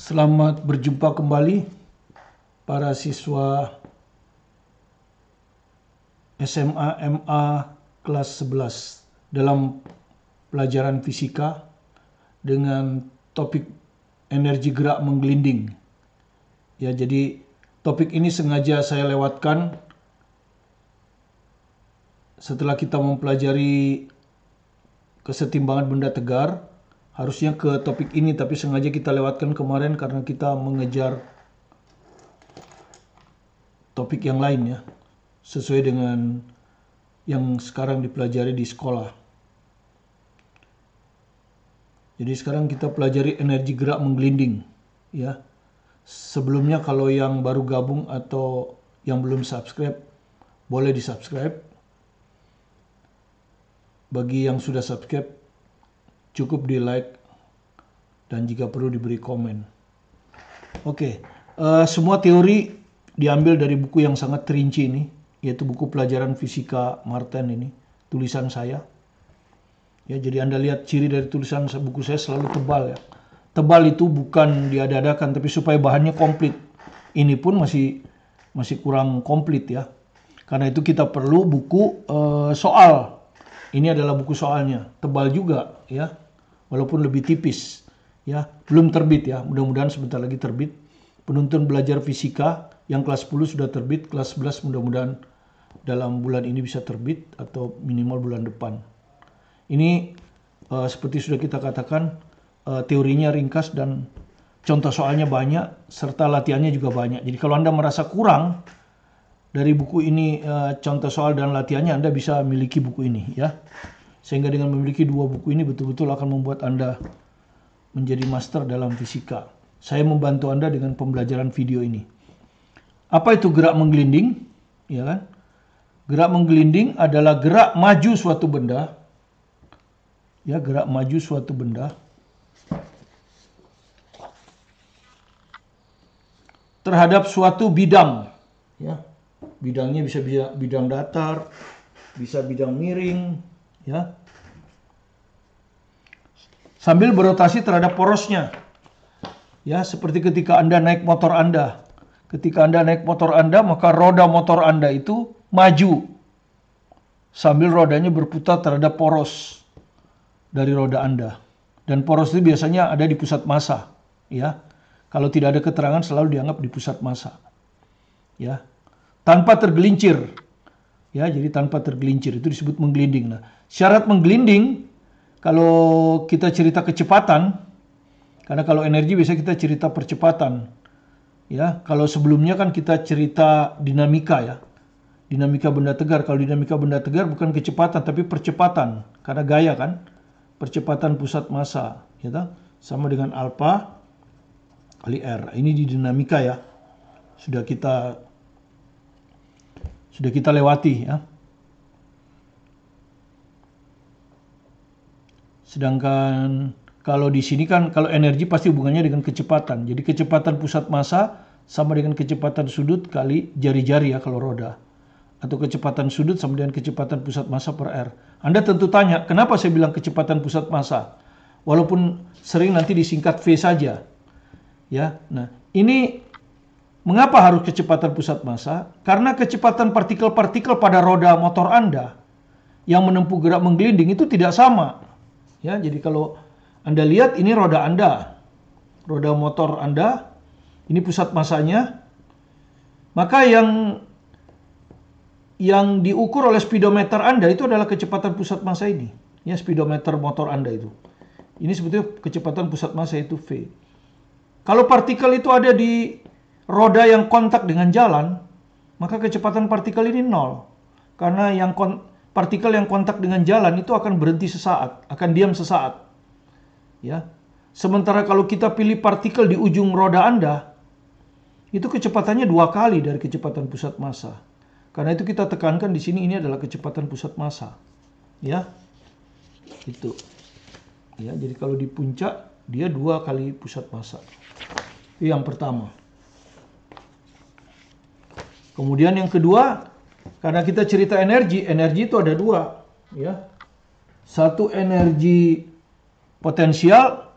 Selamat berjumpa kembali para siswa SMA MA kelas 11 dalam pelajaran fisika dengan topik energi gerak menggelinding. Ya, jadi topik ini sengaja saya lewatkan setelah kita mempelajari kesetimbangan benda tegar. Harusnya ke topik ini, tapi sengaja kita lewatkan kemarin karena kita mengejar topik yang lain ya, sesuai dengan yang sekarang dipelajari di sekolah. Jadi sekarang kita pelajari energi gerak menggelinding ya. Sebelumnya kalau yang baru gabung atau yang belum subscribe, boleh di subscribe. Bagi yang sudah subscribe, cukup di like dan jika perlu diberi komen. Oke, semua teori diambil dari buku yang sangat terinci ini, yaitu buku pelajaran fisika Martin ini, tulisan saya. Ya, jadi Anda lihat ciri dari tulisan buku saya selalu tebal ya. Tebal itu bukan diada-adakan, tapi supaya bahannya komplit. Ini pun masih kurang komplit ya. Karena itu kita perlu buku soal. Ini adalah buku soalnya, tebal juga ya. Walaupun lebih tipis ya, belum terbit ya, mudah-mudahan sebentar lagi terbit. Penuntun belajar fisika yang kelas 10 sudah terbit, kelas 11 mudah-mudahan dalam bulan ini bisa terbit atau minimal bulan depan. Ini seperti sudah kita katakan, teorinya ringkas dan contoh soalnya banyak serta latihannya juga banyak. Jadi kalau Anda merasa kurang dari buku ini contoh soal dan latihannya, Anda bisa miliki buku ini ya. Sehingga dengan memiliki dua buku ini betul-betul akan membuat Anda menjadi master dalam fisika. Saya membantu Anda dengan pembelajaran video ini. Apa itu gerak menggelinding? Ya kan? Gerak menggelinding adalah gerak maju suatu benda. Ya, gerak maju suatu benda terhadap suatu bidang. Ya. Bidangnya bisa bidang datar, bisa bidang miring, ya. Sambil berotasi terhadap porosnya. Ya, seperti ketika Anda naik motor Anda. Ketika Anda naik motor Anda, maka roda motor Anda itu maju. Sambil rodanya berputar terhadap poros dari roda Anda. Dan poros itu biasanya ada di pusat massa, ya. Kalau tidak ada keterangan selalu dianggap di pusat massa. Ya. Tanpa tergelincir. Ya, jadi tanpa tergelincir itu disebut menggelinding. Nah, syarat menggelinding kalau kita cerita kecepatan, karena kalau energi biasanya kita cerita percepatan. Ya, kalau sebelumnya kan kita cerita dinamika ya. Dinamika benda tegar. Kalau dinamika benda tegar bukan kecepatan tapi percepatan, karena gaya kan. Percepatan pusat massa, ya, sama dengan alfa kali R. Ini di dinamika ya. Sudah kita lewati ya. Sedangkan kalau di sini kan kalau energi pasti hubungannya dengan kecepatan. Jadi kecepatan pusat massa sama dengan kecepatan sudut kali jari-jari ya kalau roda. Atau kecepatan sudut sama dengan kecepatan pusat massa per R. Anda tentu tanya, kenapa saya bilang kecepatan pusat massa? Walaupun sering nanti disingkat V saja. Ya. Nah, ini mengapa harus kecepatan pusat massa? Karena kecepatan partikel-partikel pada roda motor Anda yang menempuh gerak menggelinding itu tidak sama. Ya, jadi kalau Anda lihat ini roda Anda, roda motor Anda, ini pusat massanya. Maka yang diukur oleh speedometer Anda itu adalah kecepatan pusat massa ini. Ya, speedometer motor Anda itu. Ini sebetulnya kecepatan pusat massa itu V. Kalau partikel itu ada di roda yang kontak dengan jalan, maka kecepatan partikel ini 0. Karena partikel yang kontak dengan jalan itu akan berhenti sesaat, akan diam sesaat. Ya. Sementara kalau kita pilih partikel di ujung roda Anda, itu kecepatannya 2 kali dari kecepatan pusat massa. Karena itu kita tekankan di sini ini adalah kecepatan pusat massa. Ya. Itu. Ya, jadi kalau di puncak dia 2 kali pusat massa. Itu yang pertama. Kemudian yang kedua, karena kita cerita energi itu ada 2, ya. Satu energi potensial,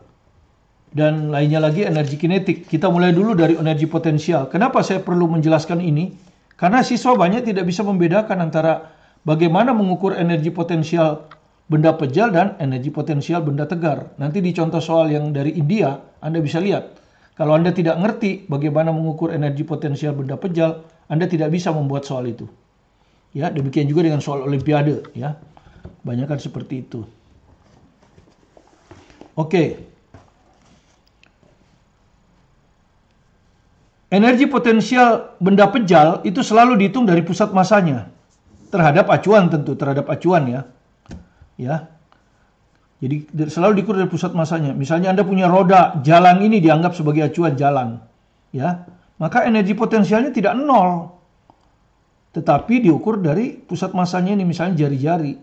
dan lainnya lagi energi kinetik. Kita mulai dulu dari energi potensial. Kenapa saya perlu menjelaskan ini? Karena siswa banyak tidak bisa membedakan antara bagaimana mengukur energi potensial benda pejal dan energi potensial benda tegar. Nanti di contoh soal yang dari India, Anda bisa lihat. Kalau Anda tidak ngerti bagaimana mengukur energi potensial benda pejal, Anda tidak bisa membuat soal itu. Ya, demikian juga dengan soal olimpiade, ya. Banyakan seperti itu. Oke. Energi potensial benda pejal itu selalu dihitung dari pusat masanya. Terhadap acuan tentu, terhadap acuan ya. Ya. Jadi selalu diukur dari pusat masanya. Misalnya Anda punya roda, jalan ini dianggap sebagai acuan jalan. Ya. Maka energi potensialnya tidak nol. Tetapi diukur dari pusat masanya ini, misalnya jari-jari.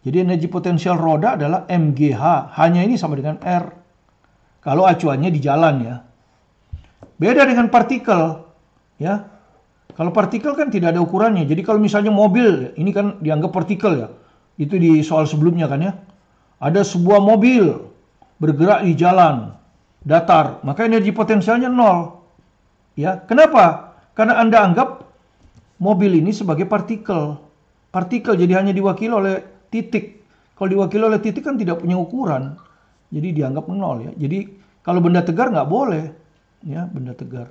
Jadi energi potensial roda adalah MGH. Hanya ini sama dengan R. Kalau acuannya di jalan ya. Beda dengan partikel. Ya. Kalau partikel kan tidak ada ukurannya. Jadi kalau misalnya mobil, ini kan dianggap partikel ya. Itu di soal sebelumnya kan ya. Ada sebuah mobil bergerak di jalan datar, maka energi potensialnya nol. Ya, kenapa? Karena Anda anggap mobil ini sebagai partikel. Partikel jadi hanya diwakili oleh titik. Kalau diwakili oleh titik kan tidak punya ukuran. Jadi dianggap nol ya. Jadi kalau benda tegar nggak boleh. Ya, benda tegar.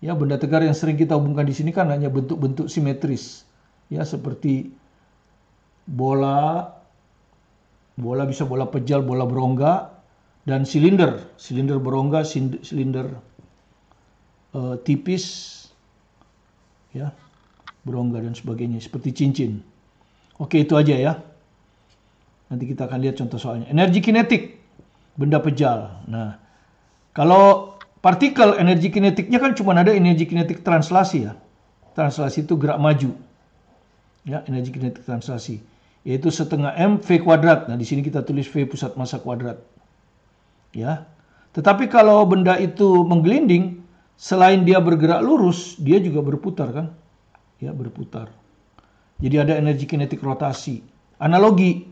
Ya, benda tegar yang sering kita hubungkan di sini kan hanya bentuk-bentuk simetris. Ya, seperti bola bisa bola pejal, bola berongga, dan silinder. Silinder berongga, silinder tipis, ya, berongga dan sebagainya, seperti cincin. Oke, itu aja ya. Nanti kita akan lihat contoh soalnya. Energi kinetik, benda pejal. Nah, kalau partikel, energi kinetiknya kan cuma ada energi kinetik translasi ya. Translasi itu gerak maju. Ya, energi kinetik translasi. Yaitu setengah M V kuadrat. Nah, di sini kita tulis V pusat massa kuadrat. Ya. Tetapi kalau benda itu menggelinding, selain dia bergerak lurus, dia juga berputar kan? Ya, berputar. Jadi ada energi kinetik rotasi. Analogi.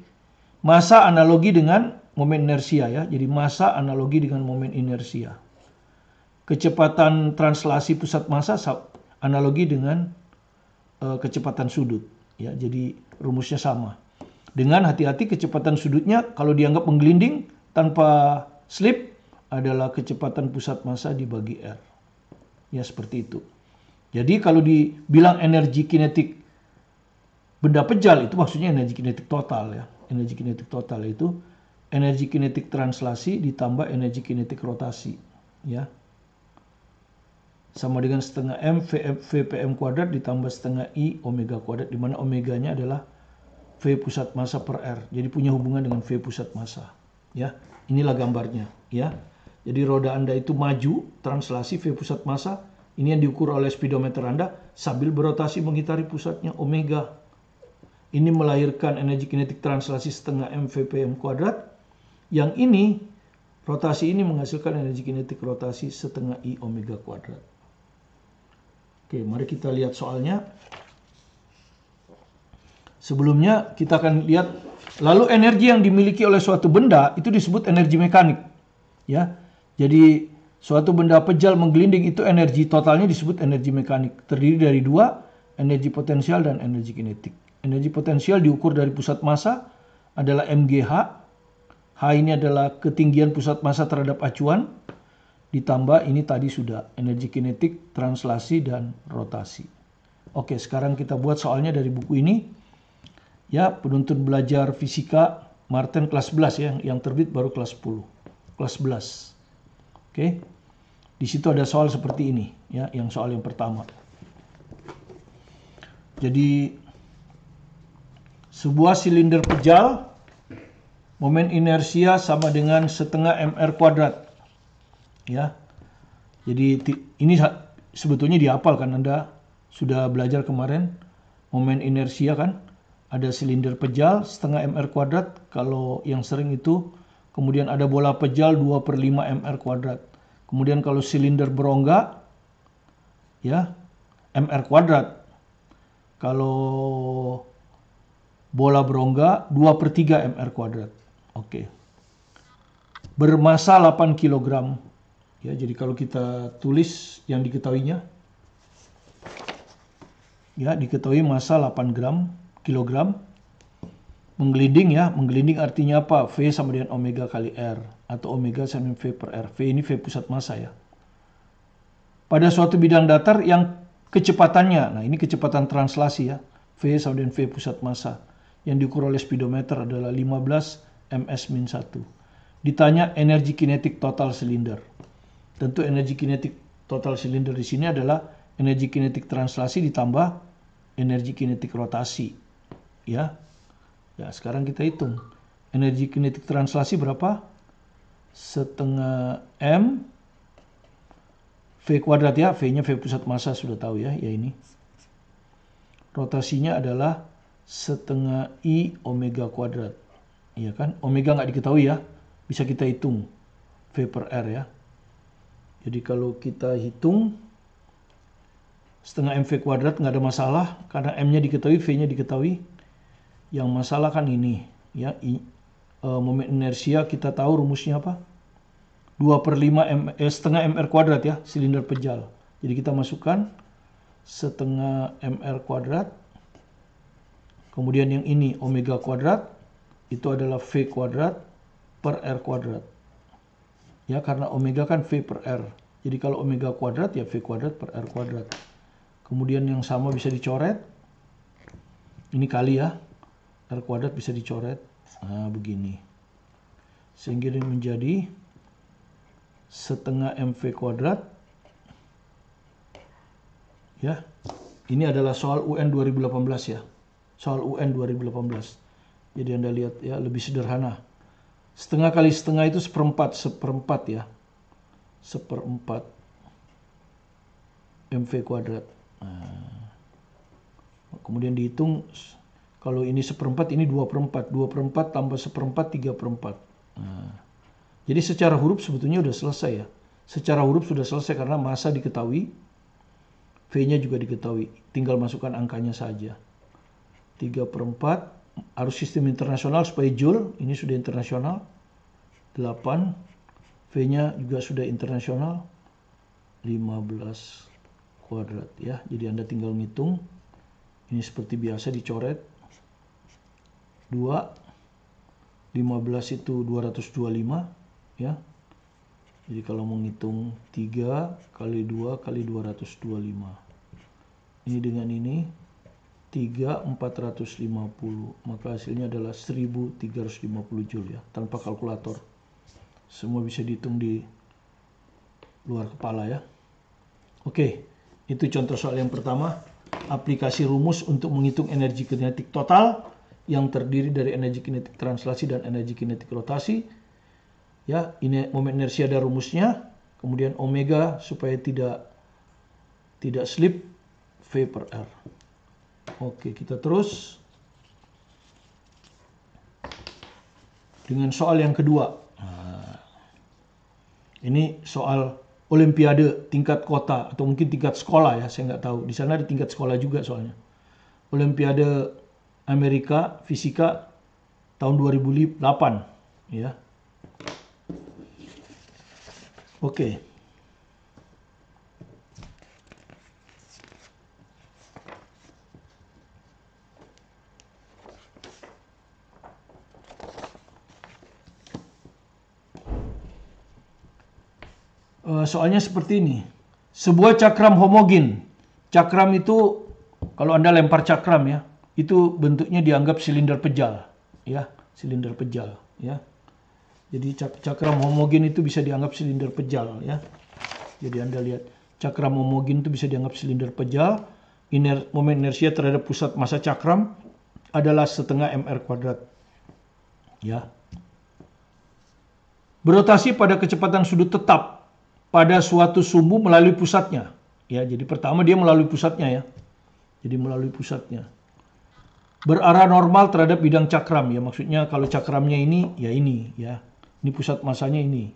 Massa analogi dengan momen inersia ya. Jadi massa analogi dengan momen inersia. Kecepatan translasi pusat massa analogi dengan kecepatan sudut. Ya, jadi rumusnya sama. Dengan hati-hati kecepatan sudutnya kalau dianggap menggelinding tanpa slip adalah kecepatan pusat massa dibagi R. Ya, seperti itu. Jadi kalau dibilang energi kinetik benda pejal itu maksudnya energi kinetik total ya. Energi kinetik total itu energi kinetik translasi ditambah energi kinetik rotasi. Ya. Sama dengan setengah M VPM kuadrat ditambah setengah I omega kuadrat, di mana omeganya adalah V pusat massa per R. Jadi punya hubungan dengan V pusat massa. Ya, inilah gambarnya. Ya, jadi roda Anda itu maju, translasi V pusat massa. Ini yang diukur oleh speedometer Anda sambil berotasi mengitari pusatnya omega. Ini melahirkan energi kinetik translasi setengah M VPM kuadrat. Yang ini, rotasi ini menghasilkan energi kinetik rotasi setengah I omega kuadrat. Oke, mari kita lihat soalnya. Sebelumnya kita akan lihat lalu energi yang dimiliki oleh suatu benda itu disebut energi mekanik. Ya. Jadi suatu benda pejal menggelinding itu energi totalnya disebut energi mekanik. Terdiri dari dua, energi potensial dan energi kinetik. Energi potensial diukur dari pusat massa adalah MGH. H ini adalah ketinggian pusat massa terhadap acuan. Ditambah ini tadi sudah energi kinetik, translasi, dan rotasi. Oke, sekarang kita buat soalnya dari buku ini. Ya, penuntun belajar fisika Martin kelas 11 ya, yang terbit baru kelas 10. Kelas 11. Oke. Di situ ada soal seperti ini ya, yang soal yang pertama. Jadi sebuah silinder pejal momen inersia sama dengan setengah mr kuadrat. Ya. Jadi ini sebetulnya dihafal kan, Anda sudah belajar kemarin momen inersia kan? Ada silinder pejal setengah mr kuadrat, kalau yang sering itu. Kemudian ada bola pejal 2/5 mr kuadrat. Kemudian kalau silinder berongga, ya, mr kuadrat. Kalau bola berongga 2/3 mr kuadrat. Oke. bermassa 8 kg. Ya, jadi kalau kita tulis yang diketahuinya, ya diketahui massa 8 kilogram, menggelinding ya, menggelinding artinya apa? V sama dengan omega kali R, atau omega sama dengan V per R. V ini V pusat massa ya. Pada suatu bidang datar yang kecepatannya, nah ini kecepatan translasi ya, V sama dengan V pusat massa, yang diukur oleh speedometer adalah 15 ms-1. Ditanya energi kinetik total silinder. Tentu energi kinetik total silinder di sini adalah energi kinetik translasi ditambah energi kinetik rotasi. Ya. Ya, sekarang kita hitung. Energi kinetik translasi berapa? Setengah M V kuadrat ya. V-nya V pusat massa sudah tahu ya, ya ini. Rotasinya adalah setengah I omega kuadrat. Iya kan? Omega nggak diketahui ya. Bisa kita hitung V per R ya. Jadi kalau kita hitung setengah MV kuadrat nggak ada masalah karena M-nya diketahui, V-nya diketahui. Yang masalah kan ini ya, momen inersia kita tahu rumusnya apa? 2/5 setengah mr kuadrat ya, silinder pejal. Jadi kita masukkan setengah mr kuadrat. Kemudian yang ini omega kuadrat itu adalah V kuadrat per R kuadrat. Ya, karena omega kan V per R. Jadi kalau omega kuadrat ya V kuadrat per R kuadrat. Kemudian yang sama bisa dicoret. Ini kali ya. R kuadrat bisa dicoret. Nah, begini. Sehingga ini menjadi setengah MV kuadrat. Ya. Ini adalah soal UN 2018 ya. Soal UN 2018. Jadi Anda lihat ya, lebih sederhana. Setengah kali setengah itu seperempat ya. Seperempat MV kuadrat. Nah, kemudian dihitung, kalau ini seperempat, ini 2/4. 2/4 tambah seperempat, 3/4. Nah, jadi secara huruf sebetulnya udah selesai ya. Secara huruf sudah selesai karena massa diketahui, V-nya juga diketahui. Tinggal masukkan angkanya saja. 3/4 harus sistem internasional supaya joule, ini sudah internasional. 8, V-nya juga sudah internasional. 15 kuadrat ya. Jadi Anda tinggal ngitung. Ini seperti biasa dicoret. 2, 15 itu 225 ya. Jadi kalau mau ngitung 3 kali 2 kali 225. Ini dengan ini 3 450, maka hasilnya adalah 1350 joule ya, tanpa kalkulator. Semua bisa dihitung di luar kepala ya. Oke, itu contoh soal yang pertama, aplikasi rumus untuk menghitung energi kinetik total yang terdiri dari energi kinetik translasi dan energi kinetik rotasi. Ya, ini momen inersia ada rumusnya, kemudian omega supaya tidak slip, V per R. Oke, kita terus dengan soal yang kedua. Nah, ini soal olimpiade tingkat kota atau mungkin tingkat sekolah ya, saya nggak tahu. Di sana ada tingkat sekolah juga soalnya. Olimpiade Amerika Fisika tahun 2008 ya. Oke. Soalnya seperti ini. Sebuah cakram homogen. Cakram itu kalau Anda lempar cakram ya, itu bentuknya dianggap silinder pejal, ya, silinder pejal, ya. Jadi cakram homogen itu bisa dianggap silinder pejal, ya. Jadi Anda lihat cakram homogen itu bisa dianggap silinder pejal. Momen inersia terhadap pusat massa cakram adalah setengah mr kuadrat, ya. Berotasi pada kecepatan sudut tetap pada suatu sumbu melalui pusatnya. Ya, jadi pertama dia melalui pusatnya ya. Jadi melalui pusatnya. Berarah normal terhadap bidang cakram ya. Maksudnya kalau cakramnya ini ya ini ya. Ini pusat masanya ini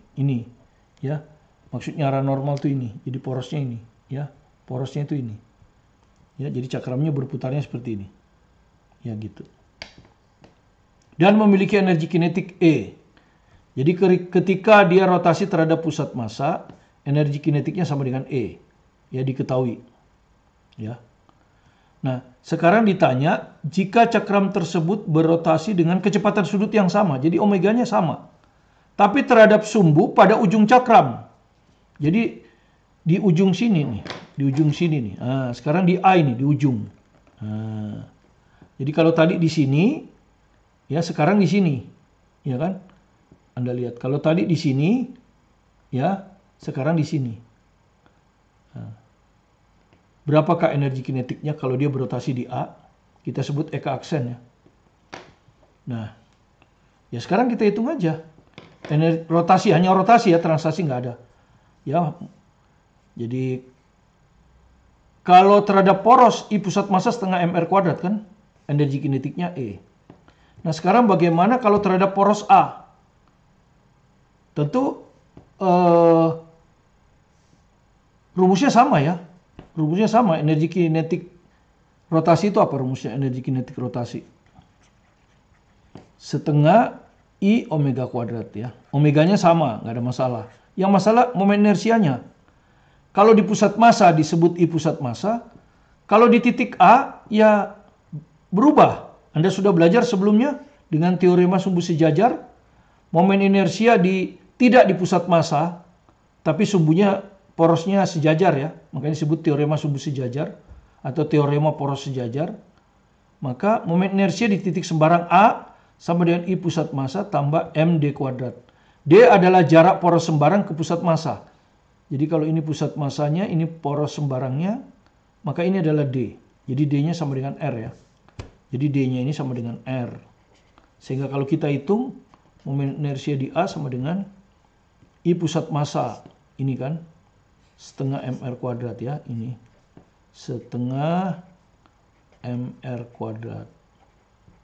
ya. Maksudnya arah normal tuh ini. Jadi porosnya ini ya. Porosnya itu ini. Ya, jadi cakramnya berputarnya seperti ini. Ya gitu. Dan memiliki energi kinetik E. Jadi ketika dia rotasi terhadap pusat massa, energi kinetiknya sama dengan E. Ya, diketahui. Ya. Nah, sekarang ditanya, jika cakram tersebut berotasi dengan kecepatan sudut yang sama, jadi omeganya sama. Tapi terhadap sumbu pada ujung cakram. Jadi di ujung sini nih, di ujung sini nih. Nah, sekarang di A ini, di ujung. Nah, jadi kalau tadi di sini, ya sekarang di sini. Ya kan? Anda lihat, kalau tadi di sini, ya sekarang di sini. Nah, berapakah energi kinetiknya kalau dia berotasi di A? Kita sebut Eka aksen ya. Nah, ya sekarang kita hitung aja. Rotasi, hanya rotasi ya, translasi nggak ada. Ya, jadi kalau terhadap poros I pusat massa setengah mr kuadrat kan, energi kinetiknya E. Nah sekarang bagaimana kalau terhadap poros A? Tentu rumusnya sama ya. Rumusnya sama, energi kinetik rotasi itu apa rumusnya energi kinetik rotasi? Setengah I omega kuadrat ya. Omeganya sama, nggak ada masalah. Yang masalah momen inersianya. Kalau di pusat massa disebut I pusat massa. Kalau di titik A ya berubah. Anda sudah belajar sebelumnya dengan teorema sumbu sejajar. Momen inersia tidak di pusat massa, tapi sumbunya porosnya sejajar ya. Makanya disebut teorema sumbu sejajar atau teorema poros sejajar. Maka momen inersia di titik sembarang A sama dengan I pusat massa tambah md kuadrat. D adalah jarak poros sembarang ke pusat massa. Jadi kalau ini pusat massanya, ini poros sembarangnya, maka ini adalah D. Jadi D-nya sama dengan R ya. Jadi D-nya ini sama dengan R. Sehingga kalau kita hitung, momen inersia di A sama dengan I pusat massa. Ini kan, setengah mr kuadrat ya, ini. Setengah mr kuadrat.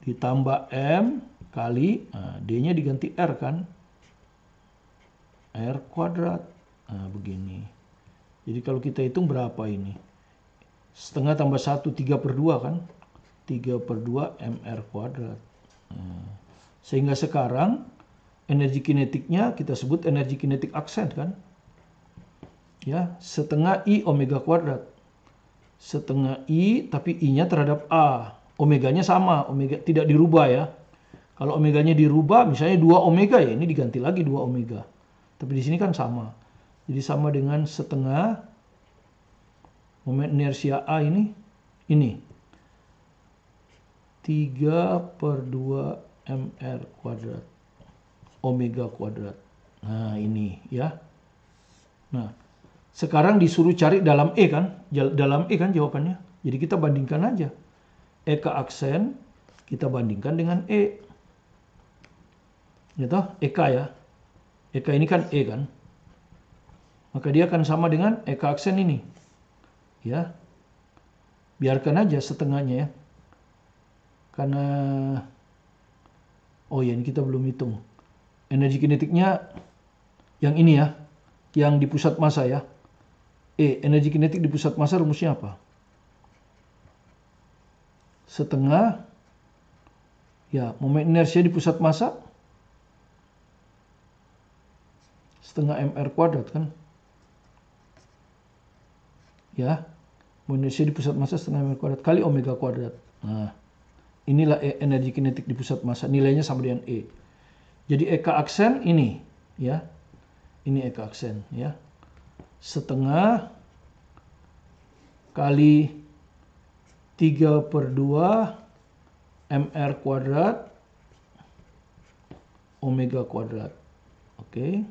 Ditambah M kali, nah, D-nya diganti R kan. R kuadrat. Nah, begini. Jadi kalau kita hitung berapa ini? Setengah tambah 1, 3/2 kan? 3/2 mr kuadrat. Nah, sehingga sekarang energi kinetiknya kita sebut energi kinetik aksen kan? Ya, setengah I omega kuadrat. Setengah I, tapi I-nya terhadap A. Omeganya sama, omega tidak dirubah ya. Kalau omeganya dirubah, misalnya 2 omega ya, ini diganti lagi 2 omega. Tapi di sini kan sama. Jadi sama dengan setengah momen inersia A ini 3/2 mr kuadrat omega kuadrat. Nah ini ya. Nah sekarang disuruh cari dalam E kan, dalam E kan jawabannya. Jadi kita bandingkan aja. Eka aksen kita bandingkan dengan E. Gitu, Eka ya. Eka ini kan E kan. Maka dia akan sama dengan Eka aksen ini. Ya. Biarkan aja setengahnya ya. Karena oh ya ini kita belum hitung. Energi kinetiknya yang ini ya. Yang di pusat massa ya. Energi kinetik di pusat massa rumusnya apa? Setengah ya, momen inersia di pusat massa setengah mr kuadrat kan? Ya, momen inersia di pusat massa setengah mr kuadrat kali omega kuadrat. Nah, inilah energi kinetik di pusat massa, nilainya sama dengan E. Jadi Eka aksen ini ya. Ini Eka aksen ya. Setengah kali 3/2 mr kuadrat omega kuadrat. Oke.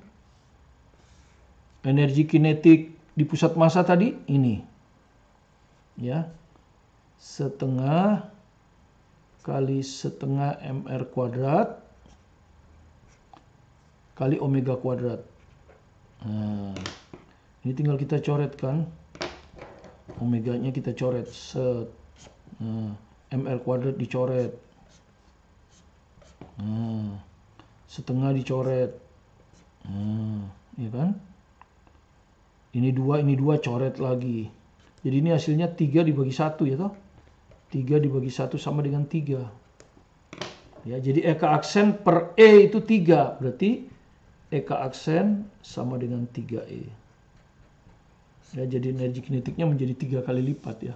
Energi kinetik di pusat massa tadi ini. Ya. Setengah kali setengah mr kuadrat kali omega kuadrat. Nah, ini tinggal kita coret kan. Omeganya kita coret. Nah, mr kuadrat dicoret. Nah, setengah dicoret. Nah, ya kan? Ini 2 coret lagi. Jadi ini hasilnya 3 dibagi 1 ya toh. 3 dibagi 1 sama dengan 3. Ya, jadi Eka aksen per E itu 3. Berarti Eka aksen sama dengan 3E. Ya, jadi energi kinetiknya menjadi 3 kali lipat ya.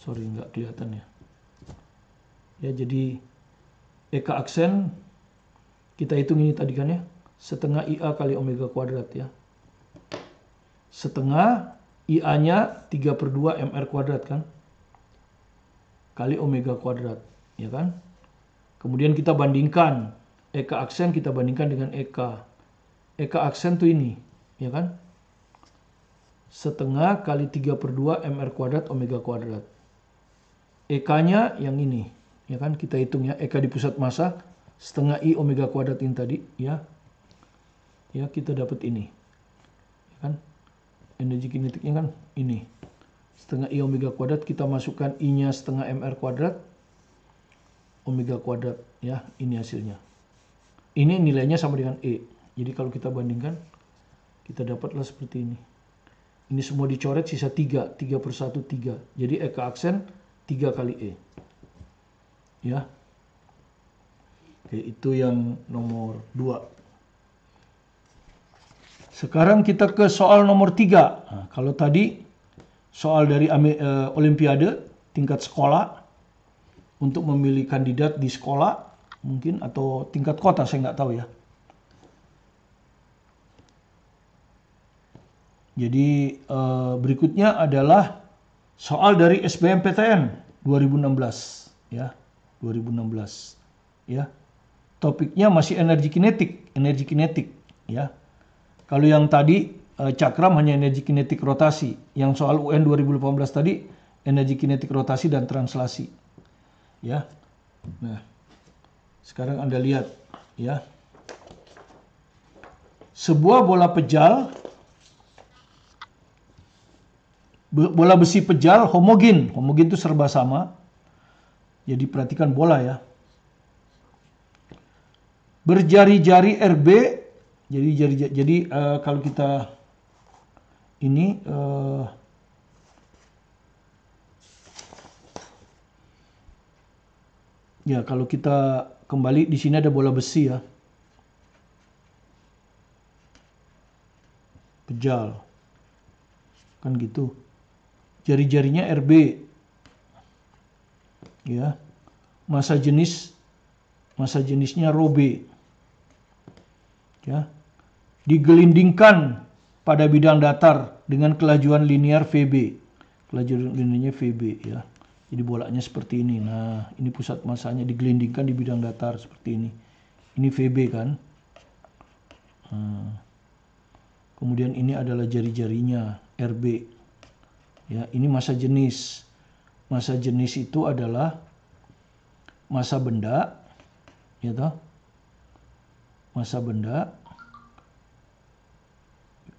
Sorry, nggak kelihatan ya. Ya, jadi Eka aksen kita hitung ini tadi kan ya. Setengah IA kali omega kuadrat ya. Setengah IA-nya 3/2 mr kuadrat kan. Kali omega kuadrat, ya kan? Kemudian kita bandingkan Eka aksen kita bandingkan dengan Eka. Eka aksen tuh ini, ya kan? Setengah kali 3/2 mr kuadrat omega kuadrat. Eka-nya yang ini, ya kan? Kita hitung ya, Eka di pusat massa setengah I omega kuadrat ini tadi, ya. Ya, kita dapat ini. Ya kan? Energi kinetiknya kan ini. Setengah I omega kuadrat, kita masukkan I-nya setengah mr kuadrat omega kuadrat, ya. Ini hasilnya. Ini nilainya sama dengan E. Jadi kalau kita bandingkan, kita dapatlah seperti ini. Ini semua dicoret, sisa 3. 3/1, 3. Jadi Eka aksen 3 kali E. Ya. Oke, itu yang nomor 2. Sekarang kita ke soal nomor 3. Nah, kalau tadi soal dari Olimpiade tingkat sekolah untuk memilih kandidat di sekolah mungkin atau tingkat kota, saya nggak tahu ya. Jadi berikutnya adalah soal dari SBMPTN 2016 ya, 2016 ya. Topiknya masih energi kinetik ya. Kalau yang tadi cakram hanya energi kinetik rotasi. Yang soal UN 2018 tadi energi kinetik rotasi dan translasi. Ya. Nah, sekarang Anda lihat ya. Sebuah bola besi pejal homogen. Homogen itu serba sama. Jadi perhatikan bola ya. Berjari-jari RB. Jadi kalau kita ini ya, kalau kita kembali di sini ada bola besi ya. Pejal. Kan gitu. Jari-jarinya RB. Ya. Massa jenisnya rho B. Ya. Digelindingkan pada bidang datar dengan kelajuan linear VB. Kelajuan linearnya VB ya. Jadi bolanya seperti ini. Nah, ini pusat massanya digelindingkan di bidang datar seperti ini. Ini VB kan. Nah. Kemudian ini adalah jari-jarinya RB. Ya, ini massa jenis. Massa jenis itu adalah massa benda, ya toh? Massa benda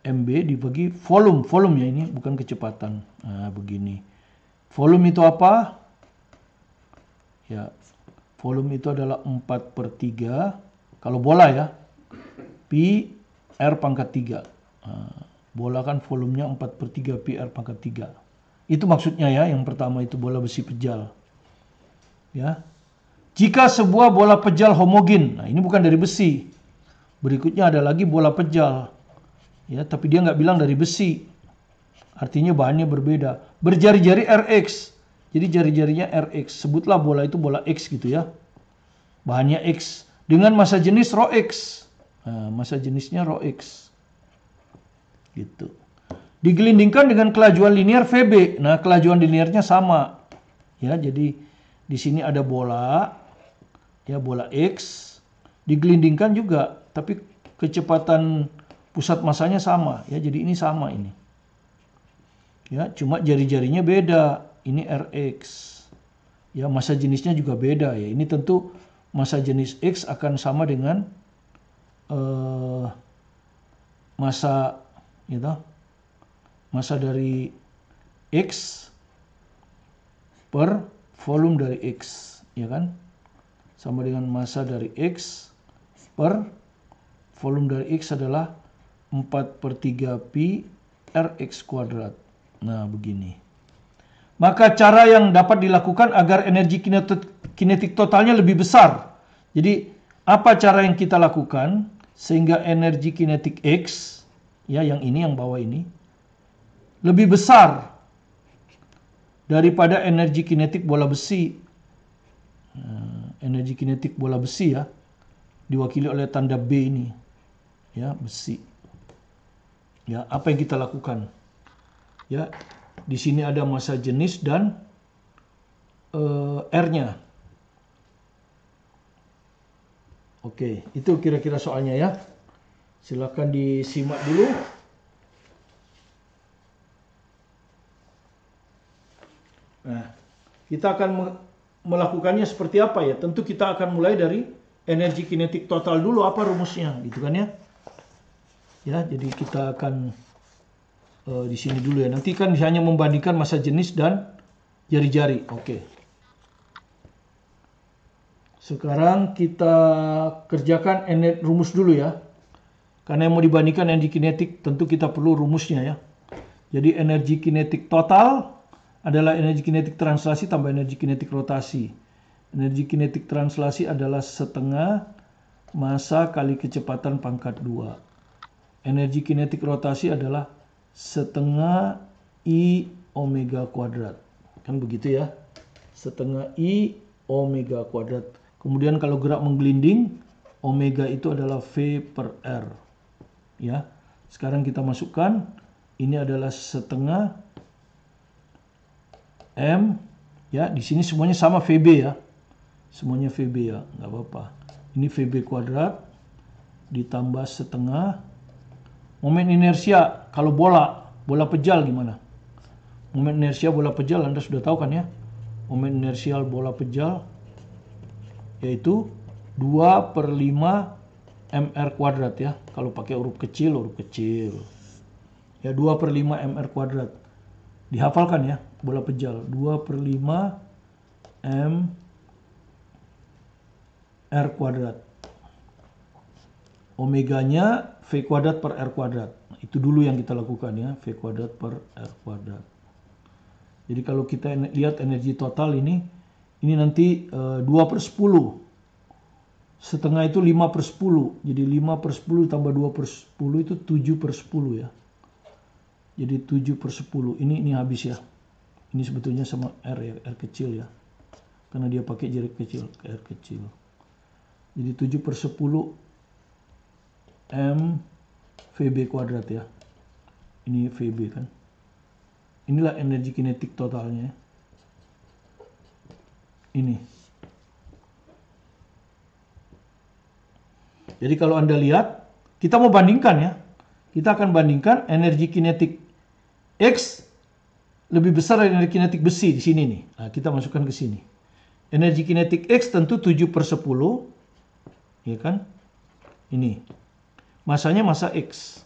MB dibagi volume. Volume ya, ini bukan kecepatan. Nah, begini. Volume itu apa? Ya, volume itu adalah 4/3. Kalau bola ya, pi R pangkat 3. Nah, bola kan volumenya 4/3 pi R pangkat 3. Itu maksudnya ya, yang pertama itu bola besi pejal. Ya. Jika sebuah bola pejal homogen, nah ini bukan dari besi. Berikutnya ada lagi bola pejal. Ya, tapi dia nggak bilang dari besi. Artinya bahannya berbeda. Berjari-jari RX. Jadi jari-jarinya RX. Sebutlah bola itu bola X gitu ya. Bahannya X. Dengan massa jenis rho X. Nah, massa jenisnya rho X. Gitu. Digelindingkan dengan kelajuan linear VB. Nah, kelajuan linearnya sama. Ya, jadi di sini ada bola. Ya, bola X. Digelindingkan juga. Tapi kecepatan pusat massanya sama ya, jadi ini sama ini. Ya, cuma jari-jarinya beda. Ini RX. Ya, massa jenisnya juga beda ya. Ini tentu massa jenis X akan sama dengan massa gitu. Massa dari X per volume dari X, ya kan? Sama dengan massa dari X per volume dari X adalah 4/3 pi Rx kuadrat. Nah, begini. Maka cara yang dapat dilakukan agar energi kinetik totalnya lebih besar. Jadi, apa cara yang kita lakukan? sehingga energi kinetik X, ya yang ini, yang bawah ini, lebih besar daripada energi kinetik bola besi. Energi kinetik bola besi ya, diwakili oleh tanda B ini, ya besi. Ya, apa yang kita lakukan? Ya, di sini ada massa jenis dan R-nya. Oke, itu kira-kira soalnya ya. Silakan disimak dulu. Nah, kita akan melakukannya seperti apa ya? Tentu kita akan mulai dari energi kinetik total dulu. Apa rumusnya, gitu kan ya? Ya, jadi kita akan di sini dulu ya. Nanti kan hanya membandingkan massa jenis dan jari-jari. Oke. Sekarang kita kerjakan rumus dulu ya. Karena yang mau dibandingkan energi kinetik, tentu kita perlu rumusnya ya. Jadi energi kinetik total adalah energi kinetik translasi tambah energi kinetik rotasi. Energi kinetik translasi adalah setengah massa kali kecepatan pangkat 2. Energi kinetik rotasi adalah setengah I omega kuadrat. Kan begitu ya. Setengah I omega kuadrat. Kemudian kalau gerak menggelinding, omega itu adalah V per R. Ya. Sekarang kita masukkan, ini adalah setengah M, ya di sini semuanya sama VB ya, semuanya VB ya, nggak apa-apa. Ini VB kuadrat ditambah setengah momen inersia. Kalau bola pejal gimana? Momen inersia bola pejal Anda sudah tahu kan ya? Momen inersial bola pejal yaitu 2/5 mr kuadrat ya. Kalau pakai huruf kecil ya 2/5 mr kuadrat. Dihafalkan ya, bola pejal 2/5 mr kuadrat. Omeganya V kuadrat per R kuadrat. Nah, itu dulu yang kita lakukan ya, V kuadrat per R kuadrat. Jadi kalau kita lihat energi total ini nanti 2/10. Setengah itu 5/10. Jadi 5/10 tambah 2/10 itu 7/10 ya. Jadi 7/10. Ini habis ya. Ini sebetulnya sama R ya, R kecil ya. Karena dia pakai jari kecil, R kecil. Jadi 7/10 M VB kuadrat ya. Ini VB kan. Inilah energi kinetik totalnya. Ini. Jadi kalau Anda lihat, kita mau bandingkan ya. Kita akan bandingkan energi kinetik X lebih besar dari energi kinetik besi di sini nih. Nah, kita masukkan ke sini. Energi kinetik X tentu 7/10. Ya kan? Ini. Masanya massa X.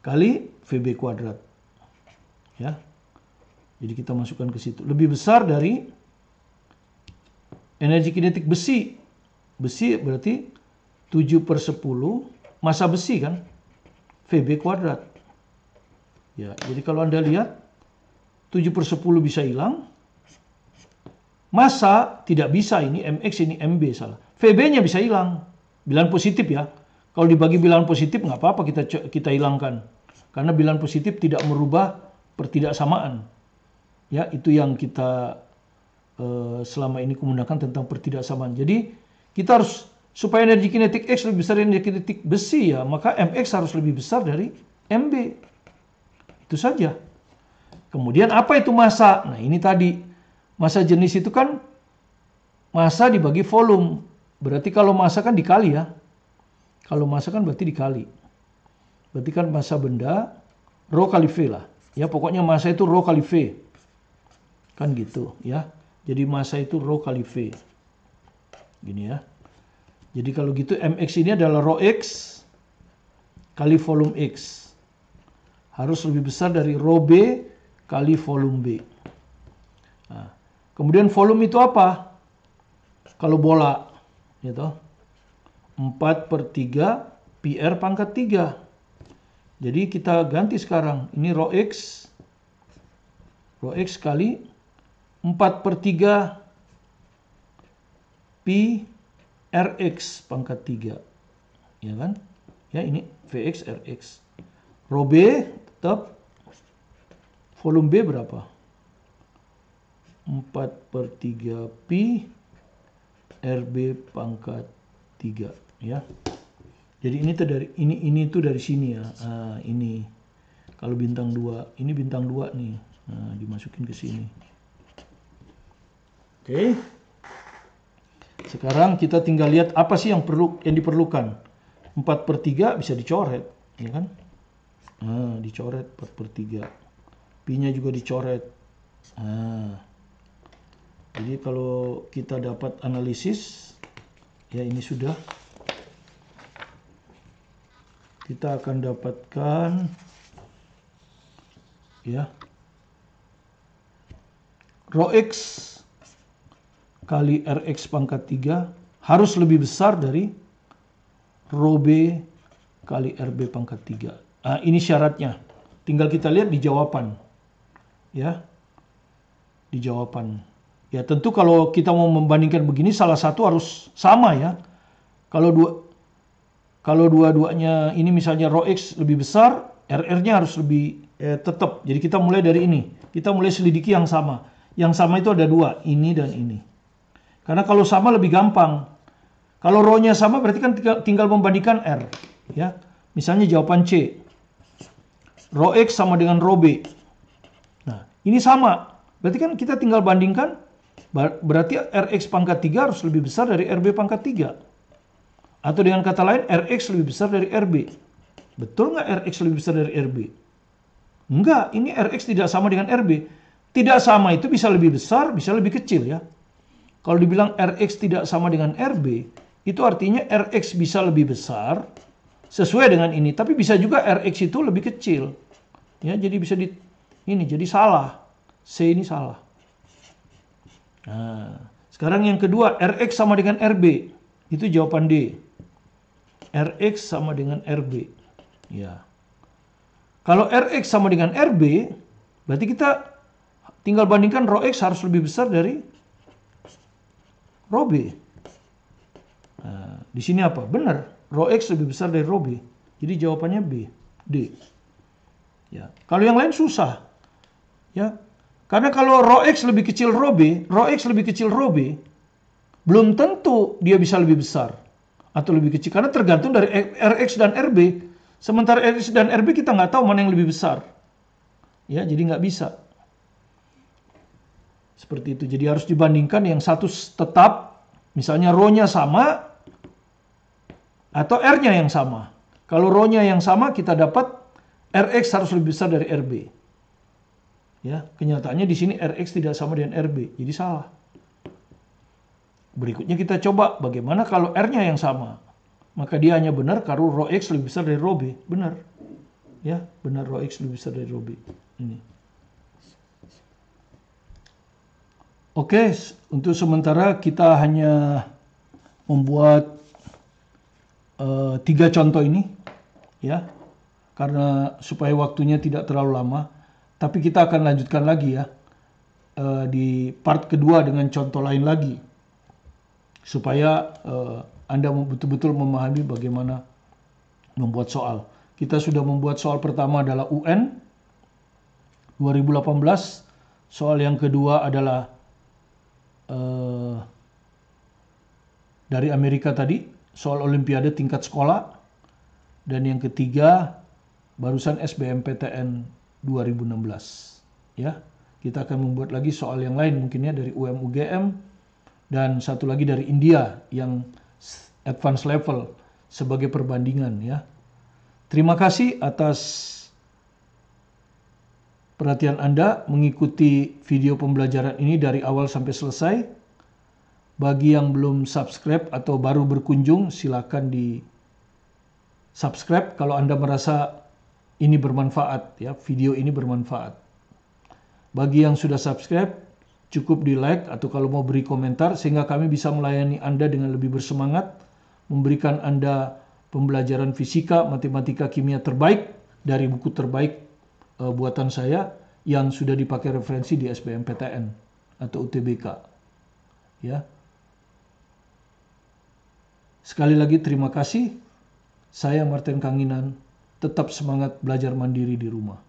Kali VB kuadrat. Ya. Jadi kita masukkan ke situ. Lebih besar dari energi kinetik besi. Besi berarti 7/10 massa besi kan? VB kuadrat. Ya, jadi kalau Anda lihat 7/10 bisa hilang. Massa tidak bisa, ini MX ini MB salah. VB-nya bisa hilang. Bilangan positif ya. Kalau dibagi bilangan positif nggak apa-apa kita hilangkan. Karena bilangan positif tidak merubah pertidaksamaan. Ya, itu yang kita selama ini menggunakan tentang pertidaksamaan. Jadi kita harus supaya energi kinetik X lebih besar dari energi kinetik besi ya, maka MX harus lebih besar dari MB. Itu saja. Kemudian apa itu massa? Nah, ini tadi massa jenis itu kan massa dibagi volume. Berarti kalau massa kan dikali ya. Kalau massa kan berarti dikali. Berarti kan massa benda rho kali V lah. Ya pokoknya massa itu rho kali V. Kan gitu ya. Jadi massa itu rho kali V. Gini ya. Jadi kalau gitu MX ini adalah rho X kali volume X. Harus lebih besar dari rho B kali volume B. Nah, kemudian volume itu apa? Kalau bola, gitu. 4/3 PR pangkat 3. Jadi kita ganti sekarang. Ini rho X kali 4/3 Pi Rx pangkat 3. ya kan? Ya, ini Vx Rx. Rho B tetap volume B berapa? 4/3 pi RB pangkat 3 ya. Jadi ini tuh dari ini tuh dari sini ya. Nah, ini kalau bintang 2, ini bintang 2 nih. Nah, dimasukin ke sini. Oke. Sekarang kita tinggal lihat apa sih yang diperlukan. 4/3 bisa dicoret, ya kan? Nah, dicoret 4/3. Pi-nya juga dicoret. Nah, jadi kalau kita dapat analisis, ya ini sudah. Kita akan dapatkan, ya, Rho X kali Rx pangkat 3 harus lebih besar dari Rho B kali RB pangkat 3. Nah, ini syaratnya. Tinggal kita lihat di jawaban. Ya, di jawaban. Ya, tentu kalau kita mau membandingkan begini, salah satu harus sama ya. Kalau dua-duanya ini misalnya Rho X lebih besar, RR-nya harus lebih tetap. Jadi kita mulai dari ini. Kita mulai selidiki yang sama. Yang sama itu ada dua, ini dan ini. Karena kalau sama lebih gampang. Kalau Rho-nya sama berarti kan tinggal membandingkan R. Ya, misalnya jawaban C. Rho X sama dengan Rho B. Nah, ini sama. Berarti kan kita tinggal bandingkan. Berarti Rx pangkat 3 harus lebih besar dari RB pangkat 3. Atau dengan kata lain, Rx lebih besar dari RB. Betul nggak Rx lebih besar dari RB? Enggak, ini Rx tidak sama dengan RB. Tidak sama itu bisa lebih besar, bisa lebih kecil ya. Kalau dibilang Rx tidak sama dengan RB, itu artinya Rx bisa lebih besar sesuai dengan ini. Tapi bisa juga Rx itu lebih kecil. Ya, jadi bisa jadi salah. C ini salah. Nah, sekarang yang kedua, Rx sama dengan RB. Itu jawaban D. Rx sama dengan RB. Ya. Kalau Rx sama dengan RB, berarti kita tinggal bandingkan Rho X harus lebih besar dari Rho B. Nah, di sini apa? Benar. Rho X lebih besar dari Rho B. Jadi jawabannya B. D. Ya. Kalau yang lain susah. Ya. Karena kalau Rho X lebih kecil Rho B, Rho X lebih kecil Rho B, belum tentu dia bisa lebih besar atau lebih kecil. Karena tergantung dari Rx dan RB. Sementara Rx dan RB kita nggak tahu mana yang lebih besar. Ya, jadi nggak bisa. Seperti itu. Jadi harus dibandingkan yang satu tetap, misalnya Rho-nya sama, atau R-nya yang sama. Kalau Rho-nya yang sama, kita dapat Rx harus lebih besar dari RB. Ya, kenyataannya di sini Rx tidak sama dengan RB, jadi salah. Berikutnya kita coba bagaimana kalau R-nya yang sama. Maka dia hanya benar kalau Rho X lebih besar dari Rho B. Benar. Ya, benar Rho X lebih besar dari Rho B. Ini. Oke, untuk sementara kita hanya membuat 3 contoh ini. Ya, karena supaya waktunya tidak terlalu lama. Tapi kita akan lanjutkan lagi ya. Di part kedua dengan contoh lain lagi. Supaya Anda betul-betul memahami bagaimana membuat soal. Kita sudah membuat soal pertama adalah UN 2018. Soal yang kedua adalah dari Amerika tadi, soal Olimpiade tingkat sekolah. Dan yang ketiga barusan SBMPTN 2016. Ya, kita akan membuat lagi soal yang lain mungkinnya dari UM-UGM. Dan satu lagi dari India yang advance level sebagai perbandingan ya. Terima kasih atas perhatian Anda mengikuti video pembelajaran ini dari awal sampai selesai. Bagi yang belum subscribe atau baru berkunjung, silakan di subscribe kalau Anda merasa ini bermanfaat ya, video ini bermanfaat. Bagi yang sudah subscribe, cukup di like atau kalau mau beri komentar sehingga kami bisa melayani Anda dengan lebih bersemangat, memberikan Anda pembelajaran fisika, matematika, kimia terbaik dari buku terbaik buatan saya yang sudah dipakai referensi di SBMPTN atau UTBK. Ya. Sekali lagi terima kasih. Saya Martin Kanginan, tetap semangat belajar mandiri di rumah.